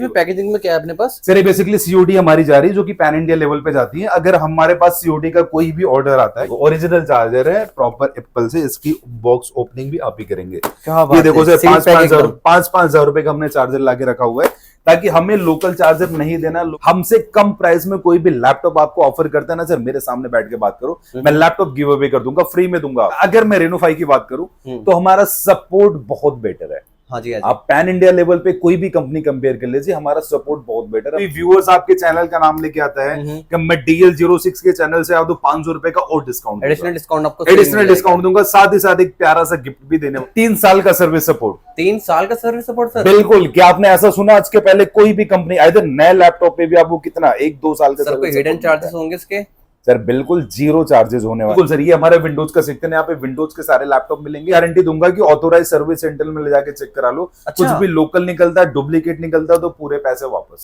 Packaging में क्या है अपने पास? सर ये बेसिकली सीओडी हमारी जा रही है जो कि पैन इंडिया लेवल पे जाती है। अगर हमारे पास सीओडी का कोई भी ऑर्डर आता है, ओरिजिनल चार्जर है प्रॉपर एप्पल से, इसकी बॉक्स ओपनिंग भी आप ही करेंगे। क्या बात ये देखो सर, है, 5-5 हजार रुपए का हमने चार्जर लाके रखा हुआ है, ताकि हमें लोकल चार्जर नहीं देना। हमसे कम प्राइस में कोई भी लैपटॉप आपको ऑफर करता है ना सर, मेरे सामने बैठ के बात करो, मैं लैपटॉप गिव अवे कर दूंगा, फ्री में दूंगा। अगर मैं रेनोफाई की बात करूं तो हमारा सपोर्ट बहुत बेटर है। हाँ जी, आप पैन इंडिया लेवल पे कोई भी कंपनी कंपेयर कर लीजिए, हमारा सपोर्ट बहुत बेटर है। व्यूअर्स आपके चैनल का नाम लेके आता है कि मैं DL06 के चैनल से आप तो 500 रुपए का और डिस्काउंट, एडिशनल डिस्काउंट आपको एडिशनल डिस्काउंट दूंगा, साथ ही साथ एक प्यारा सा गिफ्ट भी देने। 3 साल का सर्विस सपोर्ट। 3 साल का सर्विस सपोर्ट सर? बिल्कुल। क्या आपने ऐसा सुना आज के पहले कोई भी कंपनी इधर नए लैपटॉप पे भी आपको कितना 1-2 साल का सर? कोई हिडन चार्जेस होंगे इसके? सर बिल्कुल जीरो चार्जेस होने वाले। बिल्कुल सर, ये हमारे विंडोज का सेक्शन है, यहाँ पे विंडोज के सारे लैपटॉप मिलेंगे। गारंटी दूंगा कि ऑथोराइज सर्विस सेंटर में ले जाके चेक करा लो। अच्छा। कुछ भी लोकल निकलता है, डुप्लीकेट निकलता है तो पूरे पैसे वापस।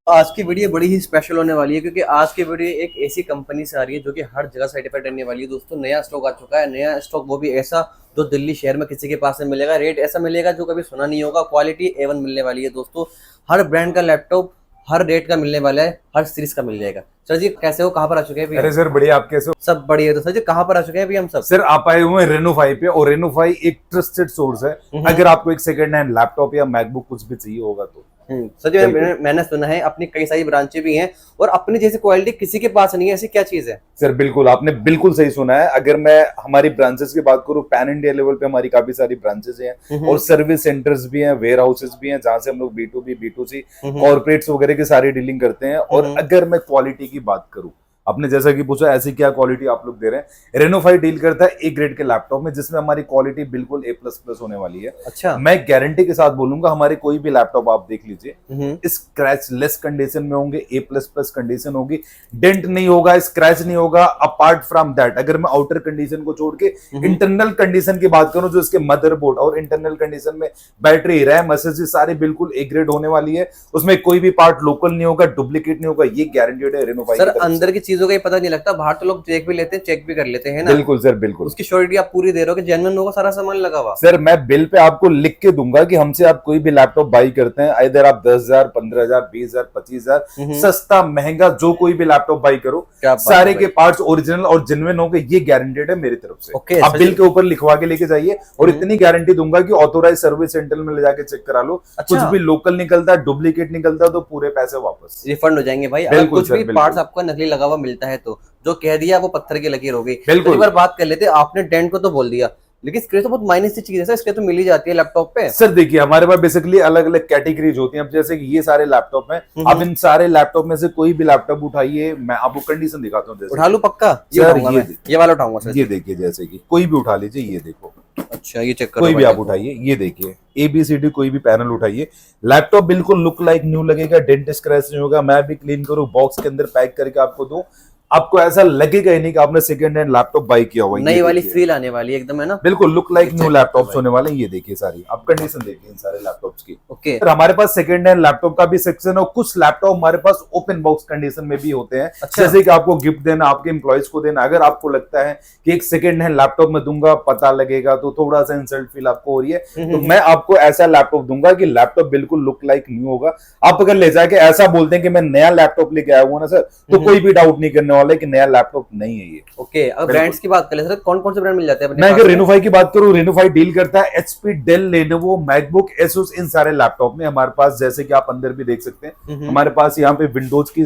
आज की वीडियो बड़ी ही स्पेशल होने वाली है, क्योंकि आज की वीडियो एक ऐसी कंपनी से आ रही है जो कि हर जगह सर्टिफाइड रहने वाली है। दोस्तों नया स्टॉक आ चुका है, नया स्टॉक वो भी ऐसा जो दिल्ली शहर में किसी के पास नहीं मिलेगा, रेट ऐसा मिलेगा जो कभी सुना नहीं होगा, क्वालिटी A1 मिलने वाली है। दोस्तों हर ब्रांड का लैपटॉप हर रेट का मिलने वाला है, हर सीरीज का मिल जाएगा। सर जी कैसे हो, कहाँ पर आ चुके हैं? अरे सर बढ़िया, आप कैसे हो? सब बढ़िया। तो सर जी कहाँ पर आ चुके हैं अभी हम सब? सर आप आए हुए हैं रेनोफाई पे, और रेनोफाई एक ट्रस्टेड सोर्स है। अगर आपको एक सेकंड हैंड लैपटॉप या मैकबुक कुछ भी चाहिए होगा तो। सर जी मैंने सुना है अपनी कई सारी ब्रांचें भी हैं और अपनी जैसी क्वालिटी किसी के पास नहीं है, ऐसी क्या चीज है? सर बिल्कुल, आपने बिल्कुल सही सुना है। अगर मैं हमारी ब्रांचेस की बात करूं, पैन इंडिया लेवल पे हमारी काफी सारी ब्रांचेस हैं और सर्विस सेंटर्स भी हैं, वेयर हाउसेस भी हैं, जहां से हम लोग B2B B2C कॉर्पोरेट्स वगैरह की सारी डीलिंग करते हैं। और अगर मैं क्वालिटी की बात करूं, आपने जैसा कि पूछा ऐसी क्या क्वालिटी आप लोग दे रहे हैं, रेनोफाई डील करता है A ग्रेड के लैपटॉप में, जिसमें हमारी क्वालिटी बिल्कुल A++ होने वाली है। अच्छा। मैं गारंटी के साथ बोलूंगा, हमारे कोई भी लैपटॉप आप देख लीजिए, स्क्रैच लेस कंडीशन में होंगे, A++ कंडीशन होगी, डेंट नहीं होगा, स्क्रैच नहीं होगा। अपार्ट फ्रॉम दैट, अगर मैं आउटर कंडीशन को छोड़ के इंटरनल कंडीशन की बात करूं, जो इसके मदरबोर्ड और इंटरनल कंडीशन में बैटरी, रैम, एसएसडी सारी बिल्कुल A ग्रेड होने वाली है। उसमें कोई भी पार्ट लोकल नहीं होगा, डुप्लीकेट नहीं होगा, ये गारंटीड है रेनोफाई। सर अंदर की चीजों का ही पता नहीं लगता, बाहर तो लोग चेक भी लेते हैं, चेक भी कर लेते हैं ना? बिल्कुल सर बिल्कुल। उसकी श्योरिटी आप पूरी दे रहे हो कि जेन्युइन होगा सारा सामान लगा हुआ? सर मैं बिल पे आपको लिख के दूंगा कि हमसे आप कोई भी लैपटॉप बाई करते हैं, इधर आप 10,000, 15,000, 20,000, 25,000, सस्ता महंगा जो कोई भी लैपटॉप बाई करो, सारे के पार्ट्स ओरिजिनल और जेन्युइन होंगे, ये गारंटेड है मेरी तरफ से। आप बिल के ऊपर लिखवा के लेके जाइए, और इतनी गारंटी दूंगा कि ऑथोराइज सर्विस सेंटर में ले जाके चेक करा लो। कुछ भी लोकल निकलता है, डुप्लीकेट निकलता है तो पूरे पैसे वापस रिफंड हो जाएंगे भाई। अगर कुछ भी पार्ट्स आपको नकली लगा हुआ मिलता है तो जो कह दिया वो पत्थर की लकीर हो गई। बिल्कुल। एक बार बात कर लेते, आपने डेंट को तो बोल दिया, लेकिन स्क्रैच तो बहुत माइनस सी चीज है सर, इसके तो मिल ही जाती है लैपटॉप पे। सर देखिए, हमारे पास बेसिकली अलग अलग कैटेगरीज होती हैं। अब जैसे कि ये सारे लैपटॉप हैं, अब इन सारे लैपटॉप में से कोई भी लैपटॉप उठाइए, मैं आपको कंडीशन दिखाता हूँ। उठा लूं पक्का? ये वाला उठाऊंगा सर। ये देखिए, जैसे कि कोई भी उठा लीजिए, ये देखो। अच्छा ये चेक करो, कोई भी आप उठाइए, ये देखिए ABCD कोई भी पैनल उठाइए, लैपटॉप बिल्कुल लुक लाइक न्यू लगेगा, डेंट स्क्रैच नहीं होगा। मैं भी क्लीन करूँ, बॉक्स के अंदर पैक करके आपको दूं, आपको ऐसा लगेगा ही नहीं कि आपने सेकंड हैंड लैपटॉप बाई किया हुआ है। नई वाली फील आने वाली है एकदम, है ना? बिल्कुल लुक लाइक न्यू लैपटॉप्स होने वाले हैं। ये देखिए सारी आप कंडीशन देखिए इन सारे लैपटॉप्स की। ओके। तो हमारे पास सेकंड हैंड लैपटॉप का भी सेक्शन है, और कुछ लैपटॉप हमारे पास ओपन बॉक्स कंडीशन में भी होते हैं। अच्छा। जैसे कि आपको गिफ्ट देना, आपके एम्प्लॉइज को देना। अगर आपको लगता है कि एक सेकंड हैंड लैपटॉप में दूंगा पता लगेगा, तो थोड़ा सा इंसल्ट फील आपको हो रही है, तो मैं आपको ऐसा लैपटॉप दूंगा कि लैपटॉप बिल्कुल लुक लाइक न्यू होगा। आप अगर ले जाके ऐसा बोलते हैं कि मैं नया लैपटॉप लेके आया हुआ ना सर, तो कोई भी डाउट नहीं करने वाला है कि नया लैपटॉप नहीं है ये। ओके। अब ब्रांड्स की बात कर ले सर, कौन कौन से ब्रांड मिल जाते हैं? मैं अगर रेनोफाई की बात करूं, रेनोफाई डील करता है HP, Dell, Lenovo, MacBook, Asus, इन सारे लैपटॉप में हमारे पास, जैसे कि आप अंदर भी देख सकते हैं, हमारे पास यहाँ पे विंडोज की,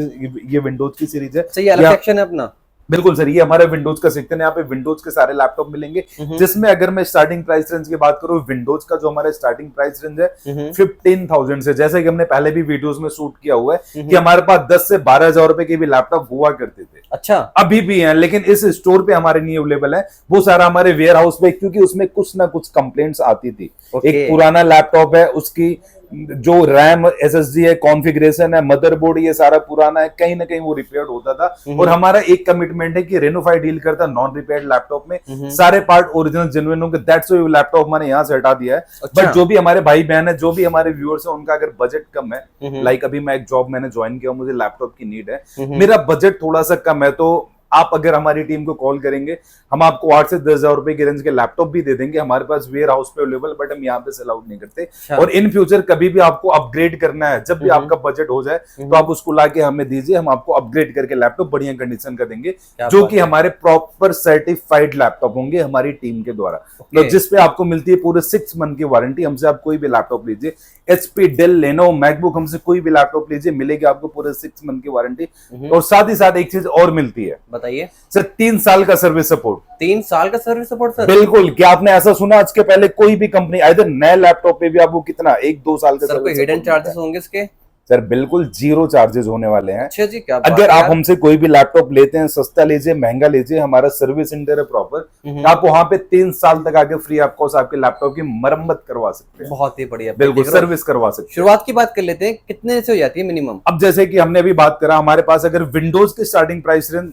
ये विंडोज की सीरीज है। सही अलग सेक्शन है अपना। बिल्कुल सर, ये हमारे विंडोज का सेक्शन है। यहाँ पे विंडोज के सारे लैपटॉप मिलेंगे, जिसमें अगर मैं स्टार्टिंग प्राइस रेंज की बात करूं, विंडोज का जो हमारा स्टार्टिंग प्राइस रेंज है 15,000 से, जैसे कि हमने पहले भी वीडियोस में शूट किया हुआ है कि हमारे पास 10 से 12,000 रुपए के भी लैपटॉप हुआ करते थे। अच्छा। अभी भी हैं, लेकिन इस स्टोर पे हमारे नहीं अवेलेबल है, वो सारा हमारे वेयर हाउस पे, क्योंकि उसमें कुछ ना कुछ कंप्लेंट्स आती थी। एक पुराना लैपटॉप है, उसकी जो रैम, एसएसडी है, कॉन्फ़िगरेशन है, मदरबोर्ड, ये सारा पुराना है, कहीं ना कहीं वो रिपेयर्ड होता था। और हमारा एक कमिटमेंट है कि रेनोफाई डील करता नॉन रिपेयर्ड लैपटॉप में, सारे पार्ट ओरिजिनल जेन्युइन होंगे। दैट्स व्हाई लैपटॉप हमारे यहाँ से हटा दिया है। अच्छा। बट जो भी हमारे भाई बहन है, जो भी हमारे व्यूअर्स है, उनका अगर बजट कम है, लाइक अभी मैं एक जॉब मैंने ज्वाइन किया, मुझे लैपटॉप की नीड है, मेरा बजट थोड़ा सा कम है, तो आप अगर हमारी टीम को कॉल करेंगे, हम आपको 8 से 10,000 रुपए की रेंज के लैपटॉप भी दे देंगे। हमारे पास वेयर हाउस पे अवेलेबल, बट हम यहाँ पे सेल आउट नहीं करते। और इन फ्यूचर कभी भी आपको अपग्रेड करना है, जब भी आपका बजट हो जाए तो आप उसको लाके हमें दीजिए, हम आपको अपग्रेड करके लैपटॉप बढ़िया कंडीशन का देंगे, जो कि हमारे प्रॉपर सर्टिफाइड लैपटॉप होंगे हमारी टीम के द्वारा। तो जिसपे आपको मिलती है पूरे 6 मंथ की वारंटी। हमसे आप कोई भी लैपटॉप लीजिए, एचपी, डेल, लेनोवो, मैकबुक, हमसे कोई भी लैपटॉप लीजिए, मिलेगी आपको पूरे 6 मंथ की वारंटी। और साथ ही साथ एक चीज और मिलती है, बताइए सर, 3 साल का सर्विस सपोर्ट। 3 साल का सर्विस सपोर्ट सर? बिल्कुल। क्या आपने ऐसा सुना आज के पहले कोई भी कंपनी इधर नए लैपटॉप पे भी आपको कितना 1-2 साल का सर्विस? हिडन चार्जेस होंगे इसके? सर बिल्कुल 0 चार्जेस होने वाले हैं। अच्छा जी, क्या अगर आप हमसे कोई भी लैपटॉप लेते हैं, सस्ता लीजिए महंगा लीजिए, हमारा सर्विस सेंटर है प्रॉपर, आप वहां पे 3 साल तक आके फ्री ऑफ कॉस्ट आपके लैपटॉप की मरम्मत करवा सकते हैं। बहुत ही बढ़िया, बिल्कुल सर्विस करवा सकते हैं। शुरुआत की बात कर लेते हैं, कितने से हो जाती है मिनिमम? अब जैसे कि हमने अभी बात करा, हमारे पास अगर विंडोज की स्टार्टिंग प्राइस रेंज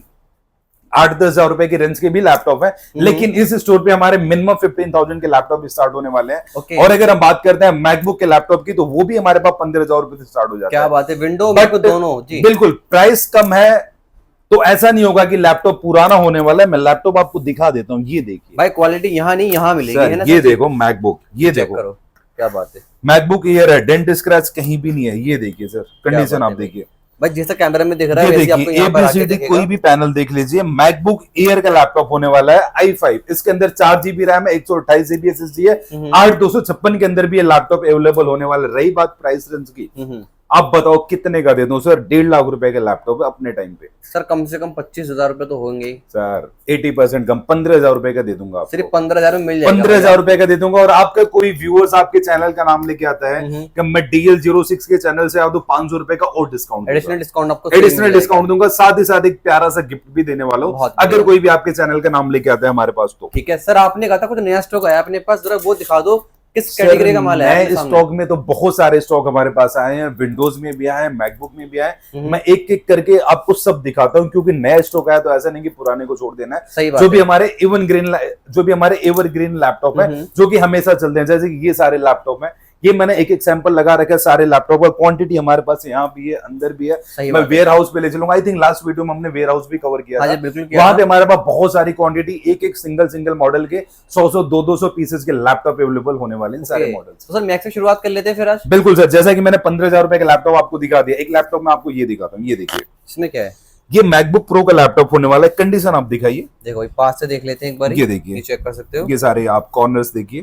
8-10 हजार रुपए की रेंज के भी लैपटॉप है, लेकिन इस स्टोर पे हमारे मिनिमम 15,000 के लैपटॉप स्टार्ट होने वाले हैं। और अगर हम बात करते हैं मैकबुक के लैपटॉप की, तो वो भी हमारे पास 15,000 रुपए से स्टार्ट हो जाता है। क्या बात है, विंडो मैकबुक दोनों जी? बिल्कुल। प्राइस कम है तो ऐसा नहीं होगा कि लैपटॉप पुराना होने वाला है। मैं लैपटॉप आपको दिखा देता हूँ, ये देखिए भाई, क्वालिटी यहाँ नहीं यहाँ मिलेगी, है ना? ये देखो मैकबुक, ये देखो, क्या बात है, मैकबुक एयर है, डेंट स्क्रैच कहीं भी नहीं है। ये देखिए सर, कंडीशन आप देखिए भाई, जैसा कैमरा में दिख रहा है, ये वैसे आपको देखिए, यहाँ पर आके ABCD दिखेगा। कोई भी पैनल देख लीजिए। मैकबुक एयर का लैपटॉप होने वाला है i5, इसके अंदर 4 GB रैम है, 128 GB SSD है, 8/256 के अंदर भी ये लैपटॉप अवेलेबल होने वाला है। रही बात प्राइस रेंज की, आप बताओ कितने का दे दूं सर? 1.5 लाख रुपए का लैपटॉप है अपने टाइम पे। सर कम से कम 25,000 रुपए तो होंगे सर 80% कम, 15,000 रुपए का दे दूंगा आपको। सिर्फ 15,000 में मिल जाएगा? 15,000 रुपए का दे दूंगा। और आपका कोई व्यूअर्स आपके चैनल का नाम लेके आता है कि मैं DL06 के चैनल से आ तो 500 रुपए का और डिस्काउंट, एडिशनल डिस्काउंट आपको, एडिशनल डिस्काउंट दूंगा। साथ ही साथ एक प्यारा सा गिफ्ट भी देने वाला हूँ अगर कोई भी आपके चैनल का नाम लेके आता है हमारे पास तो। ठीक है सर, आपने कहा था कुछ नया स्टॉक आया अपने पास, जरा वो दिखा दो, किस कैटेगरी का माल है? नए स्टॉक में तो बहुत सारे स्टॉक हमारे पास आए हैं, विंडोज में भी आए हैं, मैकबुक में भी आए हैं। मैं एक एक करके आपको सब दिखाता हूँ, क्योंकि नया स्टॉक आया तो ऐसा नहीं कि पुराने को छोड़ देना है। सही बात जो भी हमारे एवरग्रीन लैपटॉप है, जो कि हमेशा चलते हैं, जैसे कि ये सारे लैपटॉप है, ये मैंने एक एक सैंपल लगा रखा है सारे लैपटॉप का। क्वांटिटी हमारे पास यहाँ भी है, अंदर भी है। मैं वेयर हाउस पे ले चलूंगा। आई थिंक लास्ट वीडियो में हमने वेयर हाउस भी कवर किया था। वहां पे हमारे पास बहुत सारी क्वांटिटी, एक एक सिंगल मॉडल के 100-100, 200 पीसेस के लैपटॉप अवेलेबल होने वाले हैं सारे मॉडल। तो सर मैक्स से शुरुआत कर लेते हैं फिर आज। बिल्कुल सर, जैसा कि मैंने 15,000 रुपए का लैपटॉप आपको दिखा दिया, एक लैपटॉप में आपको ये दिखाता हूँ, ये देखिए इसमें क्या है। ये मैकबुक प्रो का लैपटॉप होने वाला है। कंडीशन आप दिखाइए, देखो पास से देख लेते हैं एक बार, ये देखिए, चेक कर सकते हो, ये सारे आप कॉर्नर्स देखिए।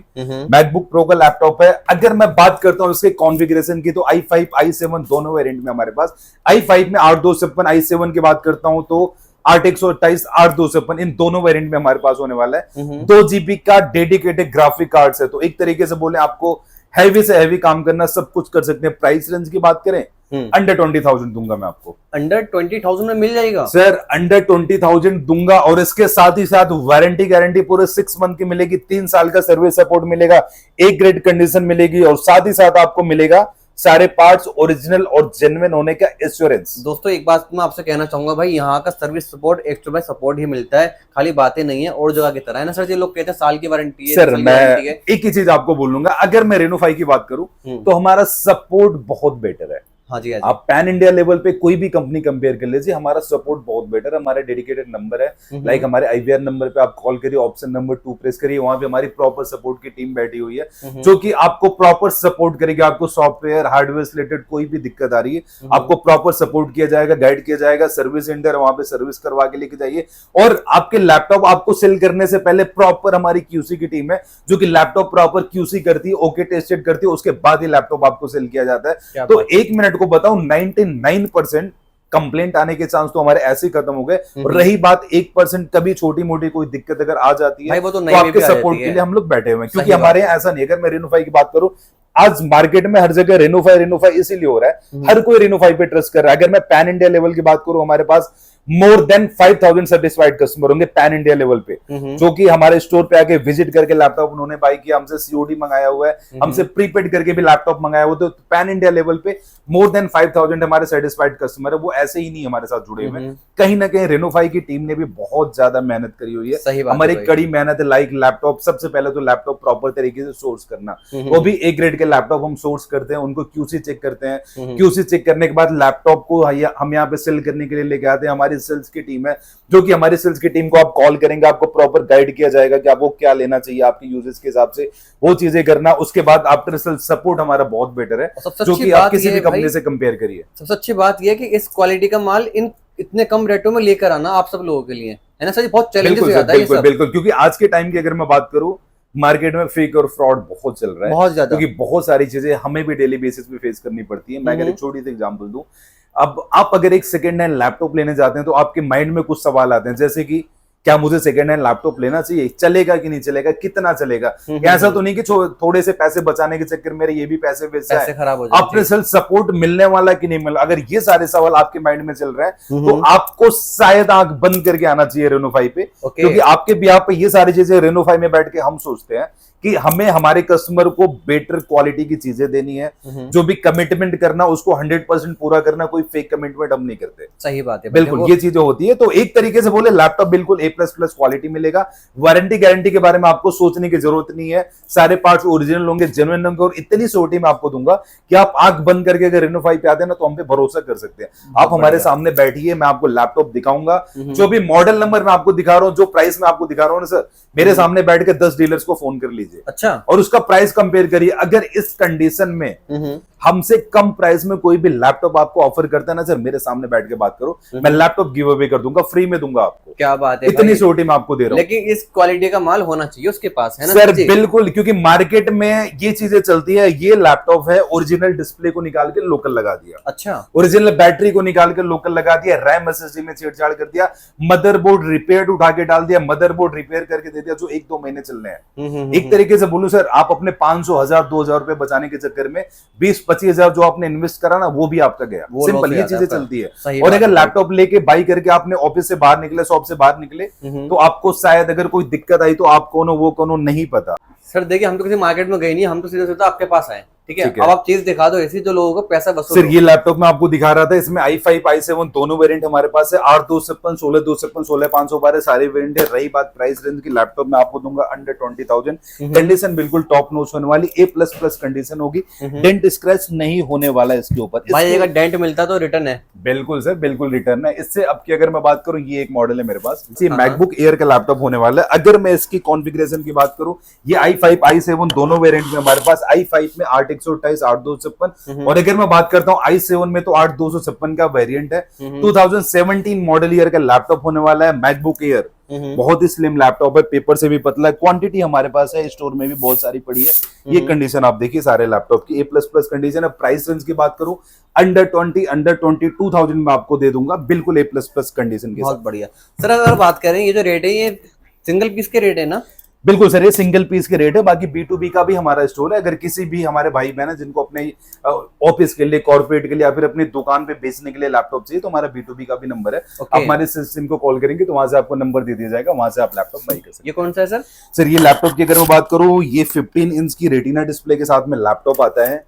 मैकबुक प्रो का लैपटॉप है। अगर मैं बात करता हूँ इसके कॉन्फ़िगरेशन की, तो i5, i7 दोनों वेरिएंट में हमारे पास। i5 में 8/256, i7 की बात करता हूँ तो 8/128, 8/256, इन दोनों वेरिएंट में हमारे पास होने वाला है। 2 GB का डेडिकेटेड ग्राफिक कार्ड है, तो एक तरीके से बोले आपको हैवी से हैवी काम करना, सब कुछ कर सकते हैं। प्राइस रेंज की बात करें, अंडर 20,000 दूंगा मैं आपको। अंडर 20,000 में मिल जाएगा सर, अंडर 20,000 दूंगा। और इसके साथ ही साथ वारंटी गारंटी पूरे 6 मंथ की मिलेगी, 3 साल का सर्विस सपोर्ट मिलेगा, एक ग्रेड कंडीशन मिलेगी, और साथ ही साथ आपको मिलेगा सारे पार्ट्स ओरिजिनल और जेन्युइन होने का एश्योरेंस। दोस्तों एक बात मैं आपसे कहना चाहूंगा भाई, यहाँ का सर्विस सपोर्ट एक्स्ट्रा सपोर्ट ही मिलता है, खाली बातें नहीं है और जगह की तरह है ना सर जी। लोग कहते हैं साल की वारंटी है। सर मैं एक ही चीज आपको बोलूंगा, अगर मैं रेनोफाई की बात करूं तो हमारा सपोर्ट बहुत बेटर है। हाँ जी, आप पैन इंडिया लेवल पे कोई भी कंपनी कंपेयर कर लीजिए, हमारा सपोर्ट बहुत बेटर है। हमारे डेडिकेटेड नंबर है, लाइक हमारे IVR नंबर पे आप कॉल करिए, ऑप्शन नंबर 2 प्रेस करिए, वहां पे हमारी प्रॉपर सपोर्ट की टीम बैठी हुई है, जो कि आपको प्रॉपर सपोर्ट करेगी। आपको सॉफ्टवेयर हार्डवेयर रिलेटेड कोई भी दिक्कत आ रही है, आपको प्रॉपर सपोर्ट किया जाएगा, गाइड किया जाएगा। सर्विस सेंटर वहां पे सर्विस करवा के लेके जाइए। और आपके लैपटॉप आपको सेल करने से पहले प्रॉपर हमारी QC की टीम है, जो कि लैपटॉप प्रॉपर QC करती है, ओके टेस्टेड करती है, उसके बाद ही लैपटॉप आपको सेल किया जाता है। तो 1 मिनट को बताऊं, 99% कंप्लेंट आने के चांस तो हमारे ऐसे ही खत्म हो गए। और रही बात 1% कभी छोटी मोटी कोई दिक्कत अगर आ जाती है, तो आपके सपोर्ट के लिए हम लोग बैठे हुए हैं। क्योंकि हमारे यहाँ ऐसा नहीं, अगर मैं रेनोफाई की बात करूं, आज मार्केट में हर जगह रेनोफाई इसीलिए हो रहा है, हर कोई रेनोफाई पे ट्रस्ट कर रहा है। अगर मैं पैन इंडिया लेवल की बात करूं, हमारे पास मोर देन 5,000 सेटिस्फाइड कस्टमर होंगे पैन इंडिया लेवल पे, जो कि हमारे स्टोर पे आके विजिट करके लैपटॉप उन्होंने बाय किया, हमसे COD मंगाया हुआ है, हमसे प्रीपेड करके भी लैपटॉप मंगाया हुआ। तो पैन इंडिया लेवल पे मोर देन 5,000 हमारे सेटिस्फाइड कस्टमर है। वो ऐसे ही नहीं हमारे साथ जुड़े हुए हैं, कहीं ना कहीं रेनोफाई की टीम ने भी बहुत ज्यादा मेहनत करी हुई है। हमारी कड़ी मेहनत है, लाइक लैपटॉप, सबसे पहले तो लैपटॉप प्रॉपर तरीके से सोर्स करना, वो भी A ग्रेड के लैपटॉप हम सोर्स करते हैं, उनको QC चेक करते हैं। QC चेक करने के बाद लैपटॉप को हम यहाँ पे सेल करने के लिए लेके आते हैं। हमारी हमारी सेल्स की टीम है, जो कि हमारी सेल्स की टीम को आप कॉल करेंगे, आपको प्रॉपर गाइड किया जाएगा कि आपको क्या लेना चाहिए, आपके यूजेस के हिसाब से वो चीजें करना। उसके बाद आफ्टर सेल्स सपोर्ट हमारा बहुत बेटर है, जो कि आप किसी भी कंपनी से कंपेयर करिए। सबसे अच्छी बात यह है कि इस क्वालिटी का माल इन इतने कम रेटों में लेकर आना आप सब लोगों के लिए है ना सर, बहुत चैलेंजेस हो जाता है ये सब। बिल्कुल, क्योंकि आज के टाइम की अगर मैं बात करूं, मार्केट में फेक और फ्रॉड बहुत चल रहा है, बहुत ज्यादा, क्योंकि बहुत सारी चीजें हमें भी डेली बेसिस पे फेस करनी पड़ती है। मैं अगर एक छोटी सी एग्जांपल दूं, अब आप अगर एक सेकंड हैंड लैपटॉप लेने जाते हैं तो आपके माइंड में कुछ सवाल आते हैं, जैसे कि क्या मुझे सेकंड हैंड लैपटॉप लेना चाहिए, चलेगा कि नहीं चलेगा, कितना चलेगा। ऐसा तो नहीं कि थोड़े से पैसे बचाने के चक्कर में ये भी पैसे वेस्ट पैसे खराब हो जाए, अपने सेल्फ सपोर्ट मिलने वाला कि नहीं मिला। अगर ये सारे सवाल आपके माइंड में चल रहा है तो आपको शायद आंख बंद करके आना चाहिए रेनो5 पे, क्योंकि आपके बिहाफ पे ये सारी चीजें रेनो5 में बैठ के हम सोचते हैं कि हमें हमारे कस्टमर को बेटर क्वालिटी की चीजें देनी है, जो भी कमिटमेंट करना उसको 100% पूरा करना, कोई फेक कमिटमेंट हम नहीं करते। सही बात है, बिल्कुल ये चीजें होती है। तो एक तरीके से बोले लैपटॉप बिल्कुल A++ क्वालिटी मिलेगा। वारंटी गारंटी के बारे में आपको सोचने की जरूरत नहीं है, सारे पार्ट्स ओरिजिनल होंगे, जेन्युइन होंगे, और इतनी सिक्योरिटी मैं आपको दूंगा कि आप आंख बंद करके अगर रेनो5 पे आते हैं ना तो हम पे भरोसा कर सकते हैं। आप हमारे सामने बैठिए, मैं आपको लैपटॉप दिखाऊंगा, जो भी मॉडल नंबर मैं आपको दिखा रहा हूँ, जो प्राइस मैं आपको दिखा रहा हूँ ना सर, मेरे सामने बैठ के 10 डीलर्स को फोन कर लीजिए, अच्छा, और उसका प्राइस कंपेयर करिए। अगर इस कंडीशन में हमसे कम प्राइस में कोई भी लैपटॉप आपको ऑफर करता है ना सर, मेरे सामने बैठ के बात करो, मैं लैपटॉप गिव अवे कर दूंगा, फ्री में दूंगा आपको। क्या बात है, इतनी सिक्योरिटी मैं आपको दे रहा हूं। लेकिन इस क्वालिटी का माल होना चाहिए उसके पास, है ना सर? बिल्कुल, क्योंकि मार्केट में ये चीजें चलती है। ये लैपटॉप है, ओरिजिनल डिस्प्ले को निकाल के लोकल लगा दिया, अच्छा, ओरिजिनल बैटरी को निकाल के लोकल लगा दिया, रैम एसएसडी में छेड़छाड़ कर दिया, मदरबोर्ड रिपेयर उठा के डाल दिया, मदरबोर्ड रिपेयर करके दे दिया, जो 1-2 महीने चलने हैं। एक तरीके से बोलूं सर, आप अपने 500, 1000, 2000 रुपए बचाने के चक्कर में 20-25 हजार जो आपने इन्वेस्ट करा ना, वो भी आपका गया। सिंपल, ये चीजें चलती है। और अगर लैपटॉप लेके बाई करके आपने ऑफिस से बाहर निकले, शॉप से बाहर निकले, तो आपको शायद अगर कोई दिक्कत आई तो आप कौन हो वो कौन हो नहीं पता। सर देखिए, हम तो किसी मार्केट में गए नहीं, हम तो सीधे सीधे आपके पास आए, ठीक है? अब आप चीज दिखा दो ऐसी जो लोगों को पैसा वसूल। सर ये लैपटॉप मैं आपको दिखा रहा था, इसमें i5 i7 दोनों वेरिएंट हमारे पास है, 8/256, 16/256, 16/512 सारे वेरिएंट है। रही बात प्राइस रेंज की, लैपटॉप में आपको दूंगा अंडर 20,000। कंडीशन बिल्कुल टॉप नॉच होने वाली, A++ कंडीशन होगी, डेंट स्क्रैच नहीं होने वाला है इसके ऊपर। भाई अगर डेंट मिलता तो रिटर्न है? बिल्कुल सर, बिल्कुल रिटर्न है। इससे अब की अगर मैं बात करूं, ये एक मॉडल है मेरे पास, ये मैकबुक एयर का लैपटॉप होने वाला है। अगर मैं इसकी कॉन्फ़िगरेशन की बात करूं, ये i5 i7 दोनों वेरिएंट में हमारे पास, i5 में 8/128, 8/256, और अगर मैं बात करता हूं i7 में तो 8/256 का वेरिएंट है। 2017 मॉडल ईयर का लैपटॉप होने वाला है, मैकबुक एयर। बहुत ही स्लिम लैपटॉप है, पेपर से भी पतला है, क्वांटिटी हमारे पास है, स्टोर में भी बहुत सारी पड़ी है। ये कंडीशन आप देखिए सारे लैपटॉप की, A++ कंडीशन है। प्राइस रेंज की बात करूं, अंडर 22,000 में आपको दे दूंगा, बिल्कुल A++ कंडीशन के। बहुत बढ़िया सर। अगर बात करें, ये जो रेट है ये सिंगल पीस के रेट है ना? बिल्कुल सर, ये सिंगल पीस के रेट है। बाकी B2B का भी हमारा स्टोर है। अगर किसी भी हमारे भाई बहन है जिनको अपने ऑफिस के लिए, कॉर्पोरेट के लिए, या फिर अपनी दुकान पे बेचने के लिए लैपटॉप चाहिए, तो हमारा B2B का भी नंबर है। आप हमारे सिस्टम को कॉल करेंगे तो वहां से आपको नंबर दे दिया जाएगा, वहां से आप लैपटॉप बाई कर सकते हैं। ये कौन सा है सर? सर ये लैपटॉप की अगर मैं बात करूं, ये 15 इंच की रेटिना डिस्प्ले के साथ में लैपटॉप आता है,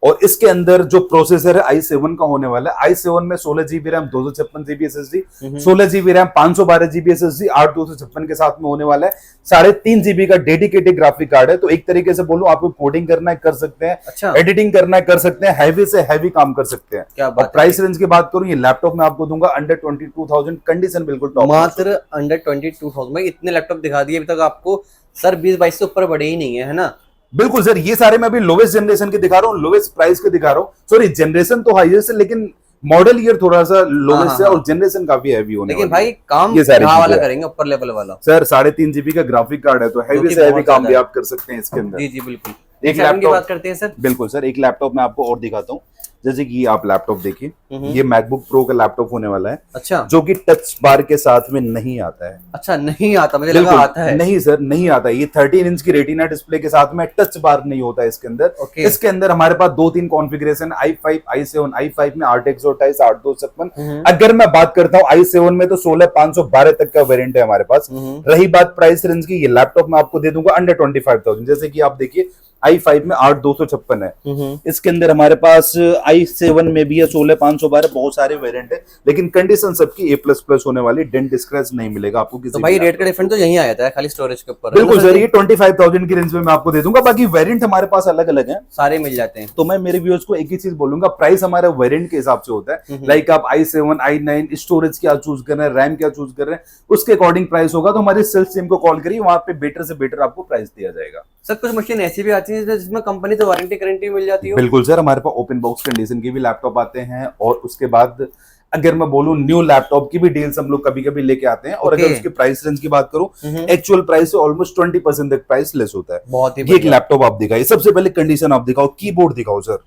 और इसके अंदर जो प्रोसेसर है i7 का होने वाला है। i7 में 16GB RAM, 256GB SSD, 16GB RAM, 512GB SSD, 8/256 के साथ में होने वाला है। 3.5GB का डेडिकेटेड ग्राफिक कार्ड है। तो एक तरीके से बोलूं, आपको कोडिंग करना है कर सकते हैं, अच्छा, एडिटिंग करना है कर सकते हैं, हैवी से हैवी काम कर सकते हैं। क्या बात। प्राइस रेंज की बात करूं, ये लैपटॉप में आपको दूंगा अंडर 22,000, कंडीशन बिल्कुल टॉप, मात्र अंडर 22,000 में इतने लैपटॉप दिखा दिए अभी तक आपको सर। 20-22 से ऊपर बढ़े ही नहीं है ना? बिल्कुल सर, ये सारे मैं अभी लोवेस्ट जनरेशन के दिखा रहा हूँ, लोवेस्ट प्राइस के दिखा रहा हूँ। सॉरी, जनरेशन तो हाईएस्ट है, लेकिन मॉडल ईयर थोड़ा सा लोवेस्ट है, और जनरेशन काफी हैवी होने लेकिन भाई काम ये सारी वाला करेंगे, ऊपर लेवल वाला। सर 3.5GB का ग्राफिक कार्ड है, तो हैवी से हैवी काम भी आप कर सकते हैं इसके अंदर। जी जी बिल्कुल। एक लैपटॉप की बात करते हैं सर। बिल्कुल सर, एक लैपटॉप मैं आपको और दिखाता हूँ। जैसे कि आप लैपटॉप देखिए, ये मैकबुक प्रो का लैपटॉप होने वाला है, अच्छा, जो कि टच बार के साथ में नहीं आता है। अच्छा, नहीं आता? मुझे लगा आता है। नहीं सर, नहीं आता। ये 13 इंच की रेटिना डिस्प्ले के साथ में टच बार नहीं होता है इसके अंदर। इसके अंदर हमारे पास 2-3 कॉन्फ़िगरेशन, i5 i7, i5 में 8/128, 8/256। अगर मैं बात करता हूँ i7 में, तो 16/512 तक का वेरिएंट है हमारे पास। रही बात प्राइस रेंज की, ये लैपटॉप मैं आपको दे दूंगा अंडर 25,000। जैसे कि आप देखिए, i5 में 8256 है। इसके अंदर हमारे पास i7 में भी है 16512, बहुत सारे वेरिएंट है, लेकिन कंडीशन सबकी A++ होने वाली, डेंट स्क्रैच नहीं मिलेगा आपको किसी तो भाई भी रेट का डिफरेंस तो यही आया था खाली स्टोरेज के ऊपर। बिल्कुल सर, ये 25,000 की रेंज में मैं आपको दे दूंगा। बाकी वेरिएंट हमारे पास अलग अलग है, सारे मिल जाते हैं। तो मैं मेरे व्यूअर्स को एक ही चीज बोलूंगा, प्राइस हमारा वेरिएंट के हिसाब से होता है। लाइक आप i7 i9 स्टोरेज क्या चूज कर रहे हैं, रैम क्या चूज कर रहे हैं, उसके अकॉर्डिंग प्राइस होगा। तो हमारे सेल्स टीम को कॉल करिए, वहां पे बेटर से बेटर आपको प्राइस दिया जाएगा। सर कुछ मशीन ऐसी भी आती है जिसमें कंपनी से वारंटी गारंटी मिल जाती है? बिल्कुल सर, हमारे पास ओपन बॉक्स कंडीशन के भी लैपटॉप आते हैं, और उसके बाद अगर मैं बोलूं न्यू लैपटॉप की भी डील्स हम लोग कभी कभी लेके आते हैं। और अगर उसके प्राइस रेंज की बात करूं, एक्चुअल प्राइस से ऑलमोस्ट 20% तक प्राइस लेस होता है। बहुत ही ये एक लैपटॉप आप दिखाइए, सबसे पहले कंडीशन आप दिखाओ, कीबोर्ड दिखाओ सर।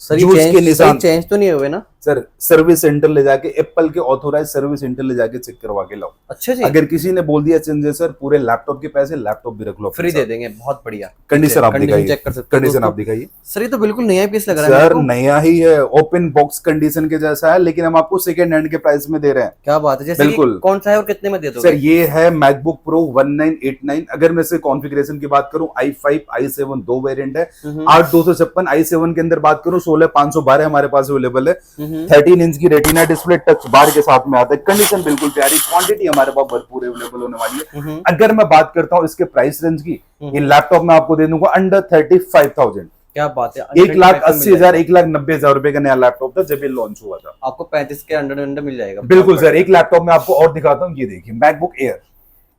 सर जो इसके निशान चेंज तो नहीं हुए ना? सर सर्विस सेंटर ले जाके, एप्पल के ऑथोराइज सर्विस सेंटर ले जाके चेक करवा के लाओ। अच्छा जी। अगर किसी ने बोल दिया चेंज है सर, पूरे लैपटॉप के पैसे, लैपटॉप भी रख लो फ्री दे देंगे। बहुत बढ़िया। कंडीशन आप दिखाइए, चेक कर सकते हो कंडीशन आप दिखाइए। सर ये तो बिल्कुल नया पीस लग रहा है सर नया ही है, ओपन बॉक्स कंडीशन के जैसा है, लेकिन हम आपको सेकंड हैंड के प्राइस में दे रहे हैं। क्या बात है। जैसे बिल्कुल। कौन सा है और कितने में दे दोगे? सर ये है मैकबुक प्रो 1989। अगर मैं से कॉन्फ़िगरेशन की बात करूं, i5 i7 दो वेरिएंट है। 8256 i7 के अंदर बात करूं 16512 हमारे पास अवेलेबल है। 13 इंच की रेटिना डिस्प्ले टच बार के साथ में आता है। कंडीशन बिल्कुल प्यारी, क्वांटिटी हमारे पास भरपूर अवेलेबल होने वाली है। अगर मैं बात करता हूं इसके प्राइस रेंज की, ये लैपटॉप मैं आपको दे दूंगा अंडर 35,000। क्या बात है। 1,80,000 1,90,000 रुपए का नया लैपटॉप था जब ये लॉन्च हुआ था। आपको 35 के अंडर मिल जाएगा। बिल्कुल सर। एक लैपटॉप मैं आपको और दिखाता हूँ, ये देखिए मैकबुक एयर।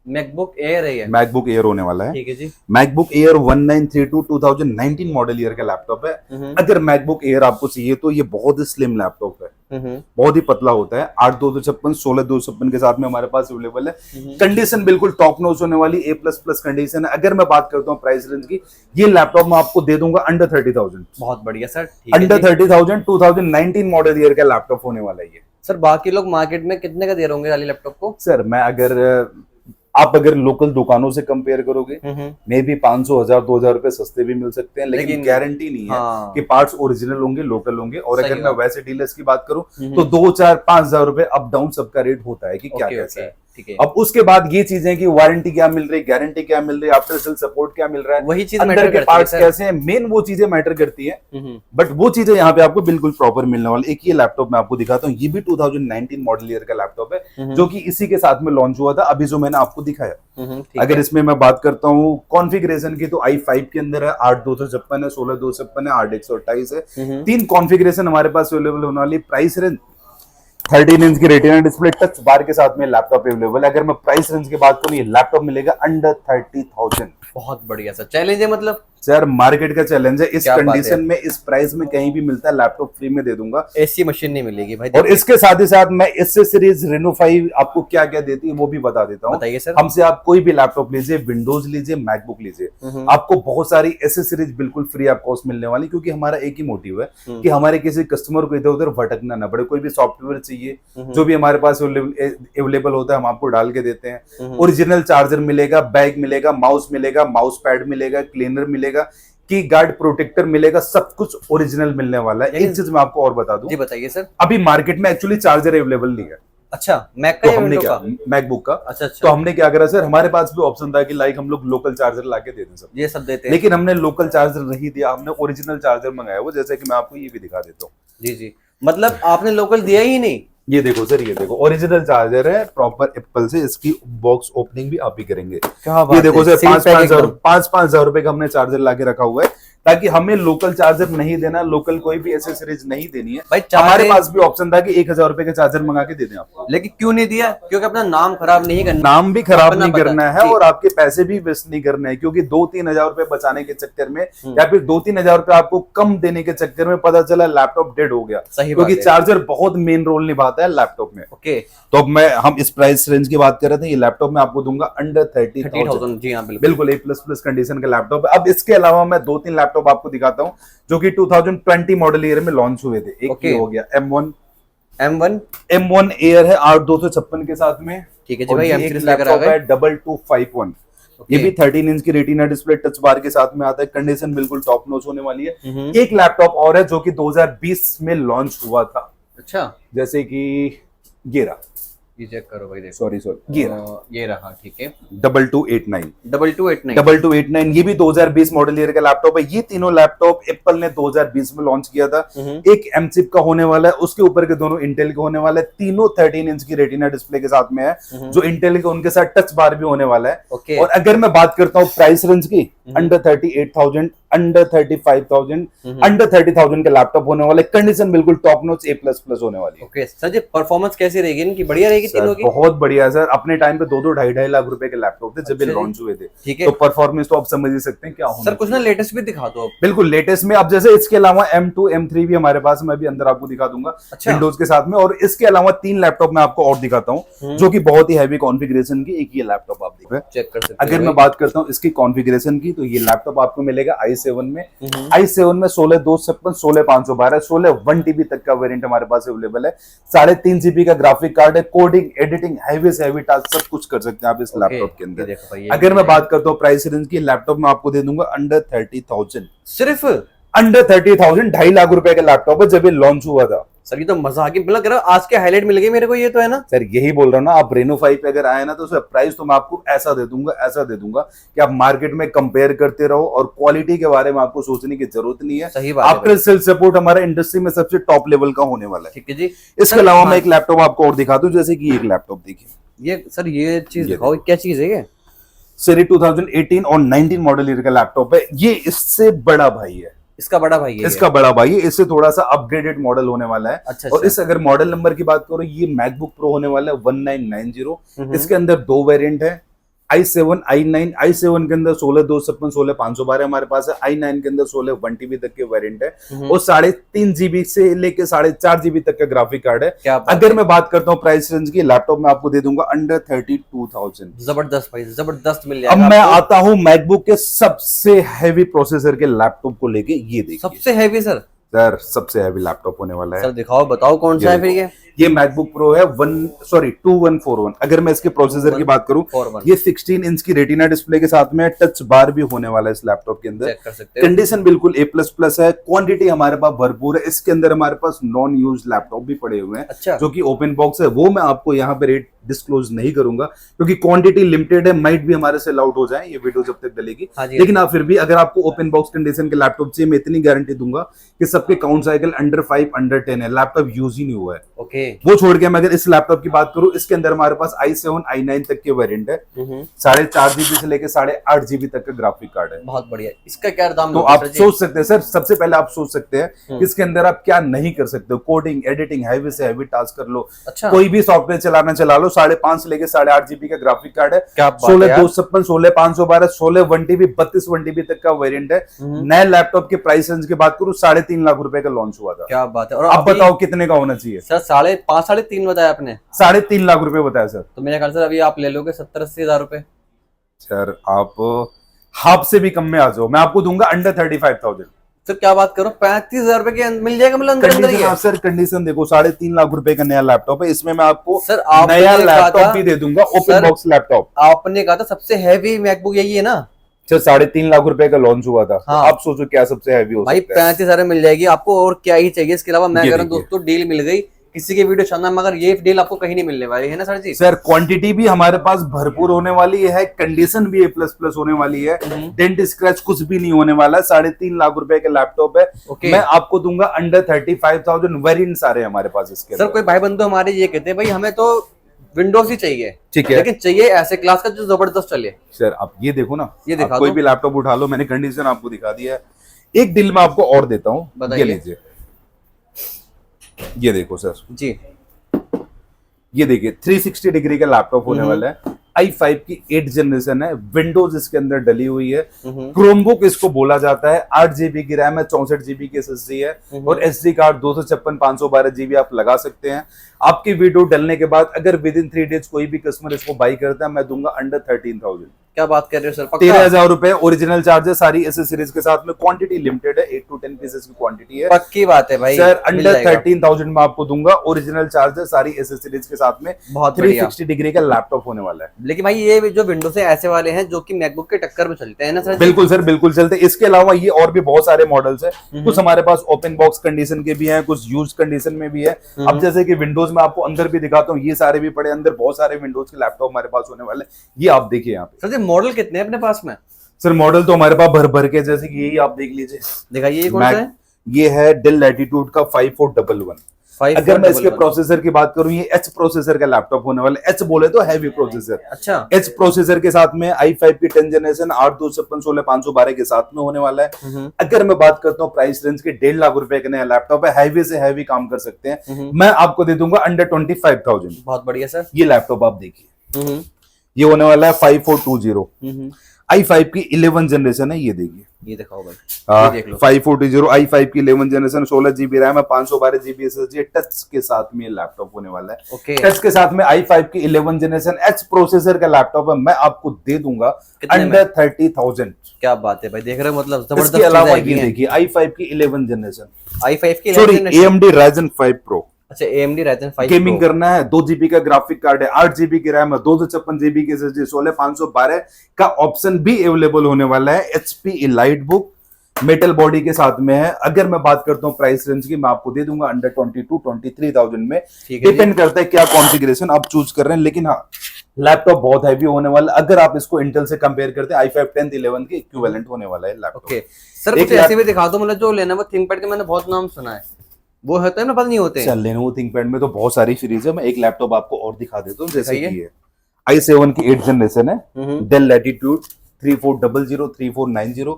मैकबुक एयर है ये? मैकबुक एयर होने वाला है। ठीक है जी। मैकबुक एयर 1932 2019 मॉडल ईयर का लैपटॉप है। अगर मैकबुक एयर आपको चाहिए तो ये बहुत ही स्लिम लैपटॉप है, बहुत ही पतला होता है। 8256 16256 के साथ में हमारे पास अवेलेबल है। कंडीशन बिल्कुल टॉप नॉच होने वाली, A++ कंडीशन है। अगर मैं बात करता हूँ प्राइस रेंज की, ये लैपटॉप मैं आपको दे दूंगा अंडर 30,000। बहुत बढ़िया सर। अंडर 30,000 2019 मॉडल ईयर का लैपटॉप होने वाला है ये। सर बाकी लोग मार्केट में कितने का दे रहे होंगे वाली लैपटॉप को? सर मैं अगर लोकल दुकानों से कंपेयर करोगे, मे भी 500 1000 2000 रुपए सस्ते भी मिल सकते हैं, लेकिन गारंटी नहीं है कि पार्ट्स ओरिजिनल होंगे, लोकल होंगे। और अगर मैं वैसे डीलर्स की बात करूं तो 2 4 5 हजार रुपए अप डाउन सबका रेट होता है कि क्या कैसा है। अब उसके बाद ये चीजें कि वारंटी क्या मिल रही, गारंटी क्या मिल रही, आफ्टर सेल सपोर्ट क्या मिल रहा है, वही चीज अंदर के पार्ट्स कैसे हैं, मेन वो चीजें मैटर करती है। बट वो चीजें यहाँ पे आपको बिल्कुल प्रॉपर मिलने वाली। एक ये लैपटॉप मैं आपको दिखाता हूँ, ये भी 2019 मॉडल ईयर का लैपटॉप है, जो कि इसी के साथ में लॉन्च हुआ था अभी जो मैंने आपको दिखाया। अगर इसमें मैं बात करता हूँ कॉन्फ़िगरेशन की, तो i5 के अंदर है 8256 है 16256 है 8128 है। 3 कॉन्फ़िगरेशन हमारे पास अवेलेबल होने वाली। प्राइस रेंज 13 इंच की रेटिना डिस्प्ले टच बार के साथ में लैपटॉप अवेलेबल है। अगर मैं प्राइस रेंज की बात करूं, ये लैपटॉप मिलेगा अंडर 30,000। बहुत बढ़िया सर। चैलेंज है मतलब? सर मार्केट का चैलेंज है। इस कंडीशन में, इस प्राइस में कहीं भी मिलता है लैपटॉप फ्री में दे दूंगा। ऐसी मशीन नहीं मिलेगी भाई। और इसके साथ ही साथ मैं इससे सीरीज रेनो 5 आपको क्या क्या देती है वो भी बता देता हूँ। बताइए सर। हमसे आप कोई भी लैपटॉप लीजिए, विंडोज लीजिए, मैकबुक लीजिए, आपको बहुत सारी एसेसरीज बिल्कुल फ्री ऑफ कॉस्ट मिलने वाली। क्योंकि हमारा एक ही मोटिव है कि हमारे किसी कस्टमर को इधर उधर भटकना ना पड़े। कोई भी सॉफ्टवेयर चाहिए, जो भी हमारे पास अवेलेबल होता है हम आपको डाल के देते हैं। ओरिजिनल चार्जर मिलेगा, बैग मिलेगा, माउस मिलेगा, माउस पैड मिलेगा, क्लीनर मिलेगा, की गार्ड प्रोटेक्टर मिलेगा, सब कुछ ओरिजिनल मिलने वाला है। एक चीज मैं आपको और बता दूं। जी बताइए सर। अभी मार्केट में एक्चुअली चार्जर अवेलेबल नहीं है। अच्छा, मैक का तो हमने क्या, मैकबुक का। अच्छा। तो हमने क्या करा सर, हमारे पास भी ऑप्शन था कि लाइक हम लोग लोकल चार्जर लाके दे दें, सब ये सब देते हैं। लेकिन हमने लोकल चार्जर नहीं दिया, हमने ओरिजिनल चार्जर मंगाया वो। जैसे कि मैं आपको ये भी दिखा देता हूँ। जी जी, मतलब आपने लोकल दिया ही नहीं? ये देखो सर, ये देखो ओरिजिनल चार्जर है प्रॉपर एप्पल से। इसकी बॉक्स ओपनिंग भी आप ही करेंगे। ये देखो सर, 5-5 हजार रुपए का हमने चार्जर लाके रखा हुआ है, ताकि हमें लोकल चार्जर नहीं देना, लोकल कोई भी एसेसरीज नहीं देनी है। भाई हमारे पास भी ऑप्शन था कि 1,000 रुपए का चार्जर मंगा के दे दें आपको। लेकिन क्यों नहीं दिया? क्योंकि अपना नाम खराब नहीं करना। नाम भी खराब नहीं करना है और आपके पैसे भी वेस्ट नहीं करने हैं। क्योंकि 2-3 हजार रुपए बचाने के चक्कर में या फिर 2-3 हजार रुपए आपको कम देने के चक्कर में पता चला लैपटॉप डेड हो गया। क्योंकि चार्जर बहुत मेन रोल निभाता है लैपटॉप में। ओके, तो अब हम इस प्राइस रेंज की बात कर रहे थे। ये लैपटॉप मैं आपको दूंगा अंडर 30,000। जी हाँ, बिल्कुल A++ कंडीशन का लैपटॉप है। अब इसके अलावा मैं 2-3 लैपटॉप आपको दिखाता हूँ जो कि 2020 मॉडल ईयर में लॉन्च हुए थे। एक ये हो गया M1 एयर है 8256 के साथ में। ठीक है जी भाई, M सीरीज लेकर आ गए 2251। ये भी 13 इंच की रेटिना डिस्प्ले टच बार के साथ में आता है। कंडीशन बिल्कुल टॉप नॉच होने वाली है। एक लैपटॉप और है जो कि 2020 में लॉन्च हुआ था। अच्छा, जैसे कि गेरा ये चेक करो भाई, देखो सॉरी ये रहा, ठीक है, 2289 2289 2289, ये भी 2020 मॉडल ईयर का लैपटॉप है। ये तीनों लैपटॉप एप्पल ने 2020 में लॉन्च किया था। एक एम चिप का होने वाला है, उसके ऊपर के दोनों इंटेल के होने वाले, तीनों 13 इंच की रेटिना डिस्प्ले के साथ में है। जो इंटेल के उनके साथ टच बार भी होने वाला है। ओके। और अगर मैं बात करता हूँ प्राइस रेंज की, अंडर 38,000, अंडर 35,000, अंडर 30,000 के लैपटॉप होने वाले। कंडीशन बिल्कुल टॉप नॉच A++ होने वाली है। ओके सर जी, परफॉर्मेंस कैसी रहेगी इनकी? बढ़िया रहेगी तीनों की? बहुत बढ़िया सर। अपने टाइम पे 2-2 ढाई लाख रुपए के लैपटॉप थे जब ये लॉन्च हुए थे। ठीक है। तो परफॉर्मेंस तो आप समझ ही सकते हैं क्या होना सर कुछ ना लेटेस्ट भी दिखा दो। बिल्कुल लेटेस्ट में। अब जैसे इसके अलावा M2 M3 भी हमारे पास, मैं भी अंदर आपको दिखा दूंगा विंडोज के साथ में। और इसके अलावा 3 लैपटॉप मैं आपको और दिखाता हूँ जो कि बहुत ही हैवी कॉन्फ़िगरेशन की। एक ये लैपटॉप आप देख चेक कर सकते हैं। अगर मैं बात करता हूँ इसकी कॉन्फ़िगरेशन की, तो ये लैपटॉप आपको मिलेगा i7 में। i7 में 16/256, 16/512, 16 1 TB तक का वेरिएंट हमारे पास अवेलेबल है। 3.5 GB का ग्राफिक कार्ड है। कोडिंग, एडिटिंग, हैवी से हैवी टास्क सब कुछ कर सकते हैं आप इस लैपटॉप के अंदर। अगर मैं बात करता हूँ प्राइस रेंज की, लैपटॉप में आपको दे दूंगा अंडर 30,000। सिर्फ अंडर 30,000, 2.5 लाख रुपए का लैपटॉप है जब ये लॉन्च हुआ था। सर ये तो मजा आ गया, मतलब आज के हाईलाइट मिल गए मेरे को, ये तो है ना सर। यही बोल रहा हूँ ना, आप रेनो 5 पे अगर आए ना तो सर प्राइस तो मैं आपको ऐसा दे दूंगा कि आप मार्केट में कंपेयर करते रहो और क्वालिटी के बारे में आपको सोचने की जरूरत नहीं है। सही बात है। आपका सेल्स सपोर्ट हमारा इंडस्ट्री में सबसे टॉप लेवल का होने वाला है। ठीक है जी। इसके अलावा मैं एक लैपटॉप आपको और दिखा दूं, जैसे कि एक लैपटॉप देखिए। ये सर ये चीज दिखाओ, क्या चीज है ये? सर 2018 और 19 मॉडल ईयर का लैपटॉप है। ये इससे बड़ा भाई है। इसका बड़ा भाई है? इसका बड़ा भाई है। इससे थोड़ा सा अपग्रेडेड मॉडल होने वाला है। अच्छा। और इस अगर मॉडल नंबर की बात करो, ये मैकबुक प्रो होने वाला है 1990। इसके अंदर 2 वेरिएंट है, i7 i9। i7 के अंदर 16/256, 16/512 हमारे पास है। i9 के अंदर 16 1 TB तक के वेरिएंट है। और 3.5 GB से लेके 4.5 GB तक का ग्राफिक कार्ड है। अगर मैं बात करता हूँ प्राइस रेंज की, लैपटॉप में आपको दे दूंगा अंडर 32,000। जबरदस्त भाई, जबरदस्त मिल जाएगा। अब मैं आता हूँ मैकबुक के सबसे हैवी प्रोसेसर के लैपटॉप को लेके। ये देखिए, सबसे हैवी सर सबसे हैवी लैपटॉप होने वाला है। सर दिखाओ, बताओ कौन सा है फिर ये मैकबुक प्रो है 2141। अगर मैं इसके प्रोसेसर की बात करूं, ये 16 इंच की रेटिना डिस्प्ले के साथ में टच बार भी होने वाला है इस लैपटॉप के अंदर। कंडीशन बिल्कुल A++ है। क्वांटिटी हमारे पास भरपूर है। इसके अंदर हमारे पास नॉन यूज लैपटॉप भी पड़े हुए हैं। अच्छा। जो कि ओपन बॉक्स है। वो मैं आपको यहाँ पे रेट डिस्क्लोज नहीं करूंगा क्योंकि क्वांटिटी लिमिटेड है। माइट भी हमारे से आउट हो जाए ये वीडियो जब तक डलेगी। लेकिन आप फिर भी अगर आपको ओपन बॉक्स कंडीशन के लैपटॉप चाहिए, मैं इतनी गारंटी दूंगा कि सबके काउंट साइकिल अंडर 5 अंडर 10 है। लैपटॉप यूज ही नहीं हुआ है। ओके। वो छोड़ के मैं अगर इस लैपटॉप की बात करूं, इसके अंदर हमारे पास i7 i9 तक के वेरिएंट है। 4.5 GB से लेके 8.5 GB तक का ग्राफिक कार्ड है। बहुत बढ़िया। इसका क्या दाम? तो आप सोच सकते हैं सर, सबसे पहले आप सोच सकते हैं इसके अंदर आप क्या नहीं कर सकते हो। कोडिंग, एडिटिंग, हैवी से हैवी टास्क कर लो। अच्छा। कोई भी सॉफ्टवेयर चला लो। 5.5 से लेके 8.5 GB का ग्राफिक कार्ड है। 16/256, 16/512, 16 1 TB, 32 1 TB तक का वेरिएंट है। नए लैपटॉप के प्राइस रेंज की बात करूं, 3.5 लाख रुपए का लॉन्च हुआ था। क्या बात है। और आप बताओ कितने का होना चाहिए? सर 5.5 3.5 बताया आपने? 3.5 लाख रुपए बताया सर। तो मेरे ख्याल से अभी आप ले लोगे 70-80 हजार रुपए। सर आप हाफ से भी कम में आ जाओ, मैं आपको दूंगा अंडर 35,000। सर क्या बात करो, 35,000 रुपए के मिल जाएगा मतलब अंदर ही है। सर कंडीशन देखो, 3.5 लाख रुपए का नया लैपटॉप है। इसमें मैं आपको सर नया लैपटॉप भी दे दूंगा, ओपन बॉक्स लैपटॉप। आपने कहा था सबसे हैवी मैकबुक यही है ना सर? 3.5 लाख रुपए का लॉन्च हुआ था। हाँ। आप सोचो क्या सबसे हैवी हो भाई, 35,000 मिल जाएगी आपको, और क्या ही चाहिए इसके अलावा। मैं कह रहा हूं दोस्तों, डील मिल गई। किसी के वीडियो शानदार, मगर ये डील आपको कहीं नहीं मिलने वाली है ना सर जी? सर क्वांटिटी भी हमारे पास भरपूर होने वाली है। कंडीशन भी A++ होने वाली है। डेंट स्क्रैच कुछ भी नहीं होने वाला है। 3.5 लाख रुपए का लैपटॉप है। मैं आपको दूंगा अंडर 35,000। वेरिएंट सारे हमारे पास इसके। सर कोई भाई बंधु हमारे ये कहते हैं भाई हमें तो विंडोज ही चाहिए, ठीक है, लेकिन चाहिए ऐसे क्लास का जो जबरदस्त चले। सर आप ये देखो ना, ये दिखा कोई भी लैपटॉप उठा लो, मैंने कंडीशन आपको दिखा दिया है। एक डील मैं आपको और देता हूँ, ये लीजिए। ये देखो सर जी, ये देखिए 360 डिग्री का लैपटॉप होने वाला है। i5 की 8 जनरेशन है। विंडोज इसके अंदर डली हुई है। क्रोमबुक इसको बोला जाता है। 8 GB की रैम है, 64 GB की SSD है। और SD कार्ड 256 512 GB आप लगा सकते हैं। आपकी वीडियो डलने के बाद अगर विद इन 3 डेज कोई भी कस्टमर इसको बाई करता है, मैं दूंगा अंडर 13,000। क्या बात कर रहे हो सर, पक्का? 13,000 रुपए ओरिजिनल चार्जेस, सारी एसेसरीज के साथ में। क्वांटिटी लिमिटेड है, 8 to 10 पीसेस की क्वांटिटी है। पक्की बात है भाई, सर मिल अंडर जाएगा। 13,000 में आपको दूंगा, ओरिजिनल चार्जेस, सारी एसेसरीज के साथ में। बहुत बढ़िया। 360 डिग्री का लैपटॉप होने वाला है। लेकिन भाई ये जो विंडोज है ऐसे वाले हैं जो कि मैकबुक के टक्कर में चलते हैं ना सर? बिल्कुल सर, बिल्कुल चलते। इसके अलावा ये और भी बहुत सारे मॉडल्स है। कुछ हमारे पास ओपन बॉक्स कंडीशन के भी हैं, कुछ यूज कंडीशन में भी है। अब जैसे कि विंडोज में आपको अंदर भी दिखाता हूँ, ये सारे भी पड़े अंदर, बहुत सारे विंडोज के लैपटॉप हमारे पास होने वाले। ये आप देखिए यहाँ पे। सर ये मॉडल कितने हैं अपने पास में? सर मॉडल तो हमारे पास भर भर के, जैसे कि यही आप देख लीजिए। दिखाइए, ये कौन सा है? ये है डेल लैटिट्यूड का 5411। अगर मैं इसके प्रोसेसर की बात करूं, ये एच प्रोसेसर का लैपटॉप होने वाला है। एच बोले तो हैवी प्रोसेसर। अच्छा। एच प्रोसेसर के साथ में i5 की 10 जनरेशन 8/256/16/512 के साथ में होने वाला है। अगर मैं बात करता हूँ प्राइस रेंज के, 1.5 लाख रुपए का नया लैपटॉप है, हैवी से हैवी काम कर सकते हैं। मैं आपको दे दूंगा अंडर 25,000। बहुत बढ़िया सर। ये लैपटॉप आप देखिए, ये होने वाला है 5420। i5 की 11 जनरेशन है, ये देखिए। ये दिखाओ भाई, ये देख लो। 5420 i5 की 11 जनरेशन, 16 GB रैम है, 512 GB SSD है। टच के साथ में ये लैपटॉप होने वाला है। ओके। टच के साथ में i5 की 11 जनरेशन एच प्रोसेसर का लैपटॉप है। मैं आपको दे दूंगा अंडर 30,000। क्या बात है भाई, देख रहे हो, मतलब जबरदस्त। इसके अलावा ये देखिए i5 की 11 जनरेशन, i5 की सॉरी AMD Ryzen 5 Pro। अच्छा, AMD Ryzen 5 गेमिंग करना है, 2 GB का ग्राफिक कार्ड है, 8 GB की रैम है, 256 GB की SSD, 16512 का ऑप्शन भी अवेलेबल होने वाला है। HP EliteBook मेटल बॉडी के साथ में है। अगर मैं बात करता हूँ प्राइस रेंज की, मैं आपको दे दूंगा अंडर 22-23,000 में। डिपेंड करता है क्या कॉन्फ़िगरेशन आप चूज कर रहे हैं। लेकिन हाँ, लैपटॉप बहुत हैवी होने वाला है। अगर आप इसको इंटेल से कंपेयर करते हैं, i5 10th 11 के इक्विवेलेंट होने वाला है लैपटॉप। ओके सर, कुछ ऐसे भी दिखा दो, मतलब जो लेना वो थिंकपैड के मैंने बहुत नाम सुना है, वो होता है ना, पता नहीं होते हैं। चल लेनोवो थिंकपैड में तो बहुत सारी सीरीज है। मैं एक लैपटॉप आपको और दिखा देता हूँ, जैसे कि ये i7 की 8 जनरेशन है, डेल लैटिट्यूड 3400 3490।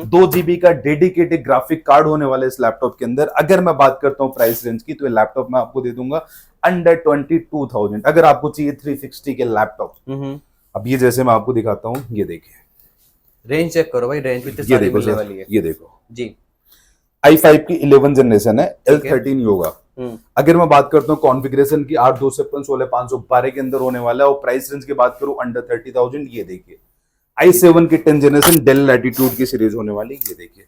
2 GB का डेडिकेटेड ग्राफिक कार्ड होने वाला है इस लैपटॉप के अंदर। अगर मैं बात करता हूँ प्राइस रेंज की, तो ये लैपटॉप मैं आपको दे दूंगा अंडर 22,000। अगर आपको चाहिए 360 के लैपटॉप। अब ये जैसे मैं आपको दिखाता हूँ, ये देखिए, रेंज चेक करो भाई, रेंज कितनी ये सारी देखो मिलने सर, वाली है ये देखो जी। i5 की 11 जनरेशन है, L13 होगा। अगर मैं बात करता हूँ कॉन्फ़िगरेशन की, 8/256/16/512 के अंदर होने वाला है। और प्राइस रेंज की बात करूँ अंडर 30,000, ये देखिए i7 की 10 जनरेशन डेल लैटिट्यूड की सीरीज होने वाली, ये देखिए।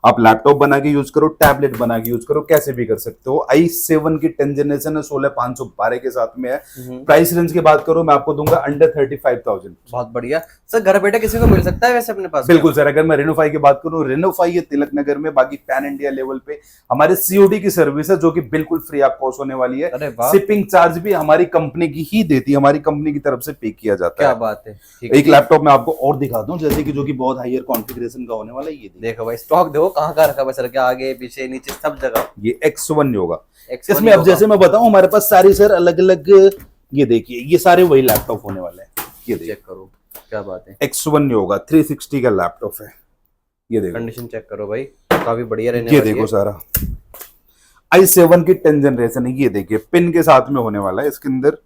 आप लैपटॉप बना के यूज करो, टैबलेट बना के यूज करो, कैसे भी कर सकते हो। i7 की 10 जनरेशन है, 16512 के साथ में है। प्राइस रेंज की बात करो, मैं आपको दूंगा अंडर 35,000। बहुत बढ़िया सर। घर बैठे किसी को मिल सकता है वैसे अपने पास? बिल्कुल सर। अगर मैं रेनोफाई की बात करूं, रेनोफाई ये तिलक नगर में, बाकी पैन इंडिया लेवल पे हमारे COD की सर्विस है, जो कि बिल्कुल फ्री ऑफ कॉस्ट होने वाली है। अरे वाह। शिपिंग चार्ज भी हमारी कंपनी की ही देती है, हमारी कंपनी की तरफ से पे किया जाता क्या है। बात है। एक लैपटॉप मैं आपको और दिखा दूं, जैसे कि जो कि बहुत हायर कॉन्फ़िगरेशन का होने वाला है, ये देखो भाई, स्टॉक देखो कहाँ कहाँ रखा हुआ सर, क्या आगे पीछे नीचे सब जगह। ये X1 होगा। X1 इसमें अब जैसे मैं बताऊं, हमारे पास सारी सर अलग अलग, ये देखिए, ये सारे वही लैपटॉप होने वाले हैं। ये देखिए, चेक करो, क्या बात है। X1 होगा, 360 का लैपटॉप है। ये देखो, कंडीशन चेक करो भाई, काफी बढ़िया रहने ये वाली देखो है। सारा i7 की 10 जनरेशन है, ये देखिए पिन के साथ में होने वाला है इसके अंदर।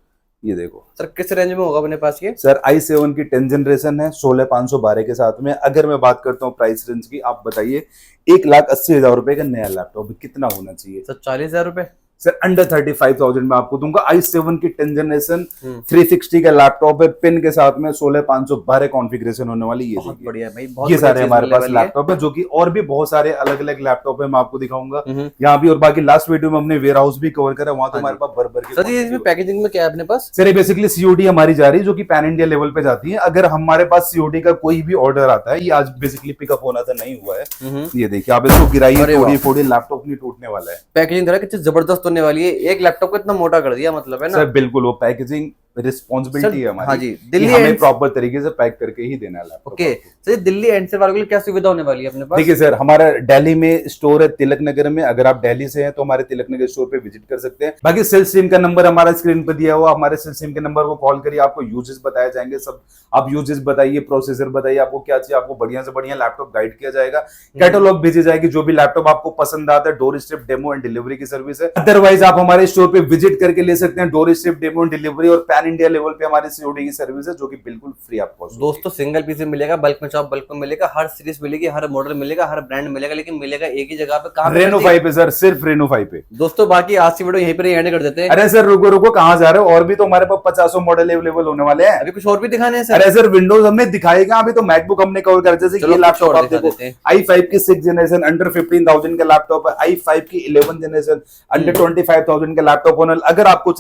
ये देखो सर, किस रेंज में होगा अपने पास ये? सर i7 की 10 जनरेशन है, 16512 के साथ में। अगर मैं बात करता हूँ प्राइस रेंज की, आप बताइए 1,80,000 रुपए का नया लैपटॉप कितना होना चाहिए? सर 40,000 रुपए। सर अंडर 35,000 में आपको दूंगा i7 की 10 जनरेशन 360 का लैपटॉप है, पिन के साथ में 16512 कॉन्फ़िगरेशन होने वाली। ये बहुत देखिए, बढ़िया भाई, बहुत ये बढ़िया सारे चीज हमारे मिलने पास वाली है। लैपटॉप है, जो कि और भी बहुत सारे अलग अलग लैपटॉप है, मैं आपको दिखाऊंगा यहाँ भी। और बाकी लास्ट वीडियो में हमने वेयर हाउस भी कवर करा, वहां तो हमारे पास भर के। सर ये इसमें पैकेजिंग में क्या है अपने पास? सर ये बेसिकली COD हमारी जा रही है, जो कि पैन इंडिया लेवल पे जाती है। अगर हमारे पास COD का कोई भी ऑर्डर आता है, ये आज बेसिकली पिकअप होना था, नहीं हुआ है। ये देखिए, आप इसको गिराइए, अरे फोड़िए, लैपटॉप नहीं टूटने वाला है। पैकेजिंग देखा कितनी जबरदस्त होने वाली है। एक लैपटॉप को इतना मोटा कर दिया, मतलब है ना सर बिल्कुल, वो पैकेजिंग रिस्पॉन्सिबिलिटी है हमारी। हाँ जी, कि दिल्ली हमें एंड प्रॉपर तरीके से पैक करके ही देना है laptop. Okay sir, Delhi NCR वालों के लिए क्या सुविधा होने वाली है अपने पास? देखिए सर, हमारा दिल्ली में स्टोर है तिलक नगर में। अगर आप दिल्ली से हैं तो हमारे तिलक नगर स्टोर पे विजिट कर सकते हैं। बाकी सेल्स टीम का नंबर हमारा स्क्रीन पर दिया हुआ, हमारे सेल्स टीम के नंबर को कॉल करिए, आपको यूजेस बताए जाएंगे सब। आप यूजेस बताइए, प्रोसेसर बताइए, आपको क्या चाहिए, आपको बढ़िया से बढ़िया लैपटॉप गाइड किया जाएगा। कैटलॉग भेजी जाएगी, जो भी लैपटॉप आपको पसंद आता है। Door step demo and delivery की सर्विस है। अदरवाइज आप हमारे स्टोर पे विजिट करके ले सकते हैं। Door step demo and delivery और पैक पैन इंडिया लेवल पे हमारी सीओडी की सर्विस है जो कि बिल्कुल फ्री ऑफ कॉस्ट। दोस्तों सिंगल पीस मिलेगा, बल्क में चाहो बल्क में मिलेगा, हर सीरीज मिलेगी, हर मॉडल मिलेगा, हर ब्रांड मिलेगा, लेकिन मिलेगा एक ही जगह पे। कहां पे? रेनो 5 पे सर, सिर्फ रेनो 5 पे। दोस्तों बाकी आज की वीडियो यहीं पर एंड कर देते हैं। अरे सर रुको रुको, कहां जा रहे हो? और भी तो हमारे पास 50 मॉडल अवेलेबल होने वाले हैं। अभी कुछ और भी दिखाने हैं सर? अरे सर विंडोज हमने दिखाएगा, अभी तो मैकबुक हमने कवर कर, जैसे ये लैपटॉप आप देखो, i5 की 6th जनरेशन अंडर 15,000 का लैपटॉप है, i5 की 11th जनरेशन अंडर 25,000 का लैपटॉप होने। अगर आपको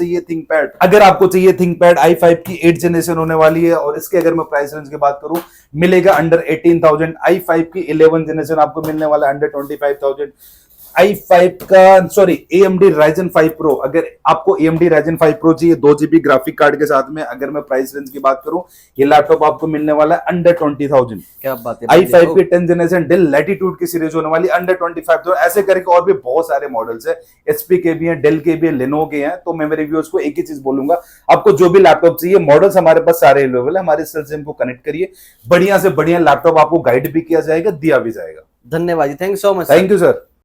चाहिए थिंकपैड i5 की 8th जनरेशन होने वाली है, और इसके अगर मैं प्राइस रेंज की बात करूं, मिलेगा अंडर 18,000। i5 की 11th जनरेशन आपको मिलने वाला है अंडर 25,000। i5 का सॉरी AMD Ryzen 5 Pro, अगर आपको AMD Ryzen 5 Pro चाहिए 2GB ग्राफिक कार्ड के साथ में, अगर मैं प्राइस रेंज की बात करूं, ये लैपटॉप आपको मिलने वाला है अंडर 20,000। क्या बात है। i5 की 10th जनरेशन डेल लैटिट्यूड की सीरीज होने वाली अंडर 25,000। ऐसे करके और भी बहुत सारे मॉडल्स है, HP के भी हैं, डेल के भी हैं, लेनोवो के हैं। तो मैं मेरे व्यूअर्स को एक ही चीज बोलूंगा, आपको जो भी लैपटॉप चाहिए, मॉडल्स हमारे पास सारे अवेलेबल है, हमारे सेल्स टीम को कनेक्ट करिए, बढ़िया से बढ़िया लैपटॉप आपको गाइड भी किया जाएगा, दिया भी जाएगा। धन्यवाद जी, thank you so much. Thank you sir.